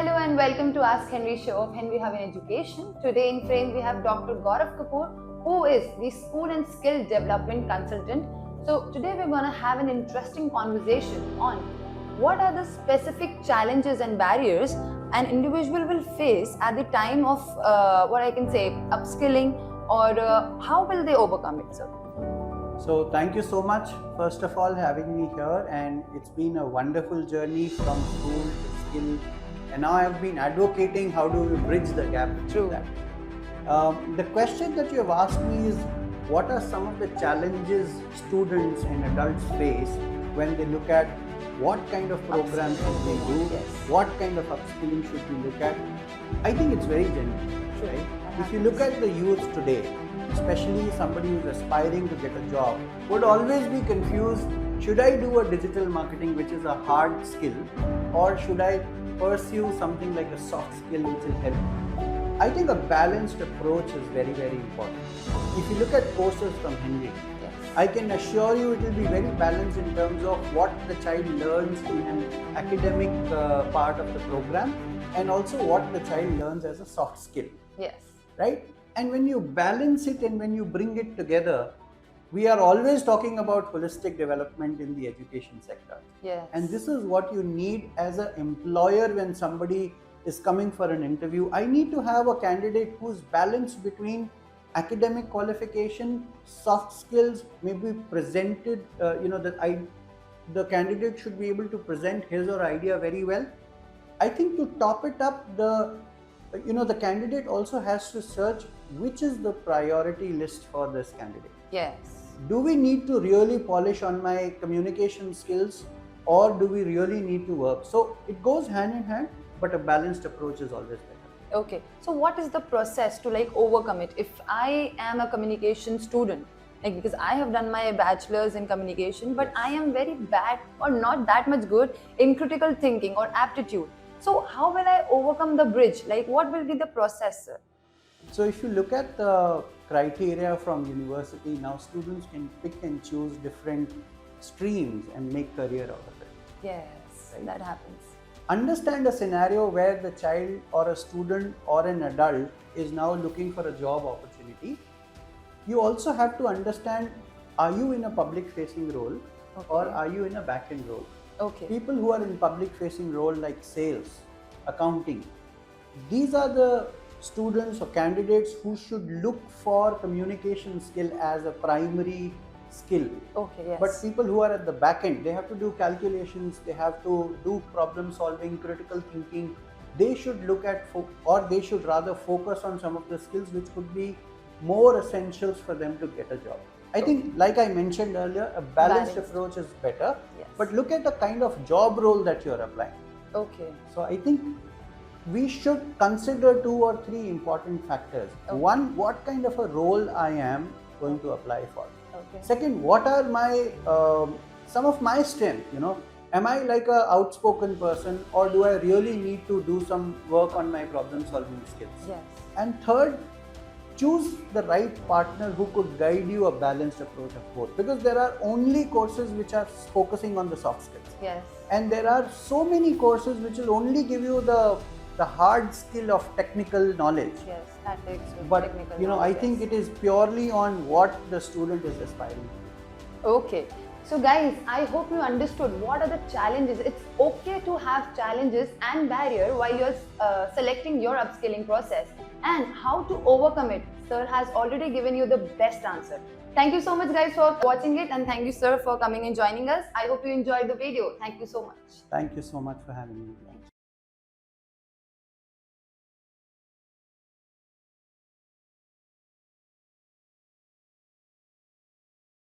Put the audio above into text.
Hello and welcome to Ask Henry show of Henry Harvin Education. Today in frame we have Dr. Gaurav Kapoor, who is the School and Skill Development Consultant. So today we're going to have an interesting conversation on what are the specific challenges and barriers an individual will face at the time of upskilling, or how will they overcome it, sir? So thank you so much, first of all, having me here, and it's been a wonderful journey from school to skill, and now I've been advocating how do we bridge the gap between that. The question that you have asked me is, what are some of the challenges students and adults face when they look at what kind of programs should they do, what kind of upskilling should we look at? I think it's very genuine, right? If you look at the youth today, especially somebody who's aspiring to get a job, would always be confused, should I do a digital marketing, which is a hard skill, or should I pursue something like a soft skill which will help? I think a balanced approach is very, very important. If you look at courses from Henry, I can assure you it will be very balanced in terms of what the child learns in an academic part of the program, and also what the child learns as a soft skill. Yes. Right? And when you balance it and when you bring it together, we are always talking about holistic development in the education sector. Yes. And this is what you need as an employer when somebody is coming for an interview. I need to have a candidate who's balanced between academic qualification, soft skills, maybe presented, the candidate should be able to present his or her idea very well. I think to top it up, the candidate also has to search which is the priority list for this candidate. Yes. Do we need to really polish on my communication skills, or do we really need to work? So it goes hand in hand, but a balanced approach is always better. Okay. So what is the process to overcome it? If I am a communication student, because I have done my bachelor's in communication, but I am very bad or not that much good in critical thinking or aptitude. So how will I overcome the bridge? What will be the process, sir? So if you look at the criteria from university, now students can pick and choose different streams and make career out of it. Yes, right? That happens. Understand a scenario where the child or a student or an adult is now looking for a job opportunity. You also have to understand, are you in a public facing role or are you in a back end role? Okay. People who are in public facing role like sales, accounting, these are the students or candidates who should look for communication skill as a primary skill. Okay, yes. But people who are at the back end, they have to do calculations, they have to do problem solving, critical thinking. They should look at, or they should rather focus on some of the skills which could be more essentials for them to get a job. I think, like I mentioned earlier, a balanced approach is better. Yes. But look at the kind of job role that you're applying. Okay. So I think we should consider 2 or 3 important factors. Okay. One, what kind of a role I am going to apply for. Okay. Second, what are my some of my strengths? Am I like a outspoken person, or do I really need to do some work on my problem solving skills? Yes. And third, choose the right partner who could guide you a balanced approach of both, because there are only courses which are focusing on the soft skills. Yes. And there are so many courses which will only give you the hard skill of technical knowledge. Yes, statics, but technical knowledge, I think it is purely on what the student is aspiring to. Okay. So guys, I hope you understood what are the challenges. It's okay to have challenges and barrier while you're selecting your upskilling process, and how to overcome it. Sir has already given you the best answer. Thank you so much guys for watching it, and thank you sir for coming and joining us. I hope you enjoyed the video. Thank you so much. Thank you so much for having me.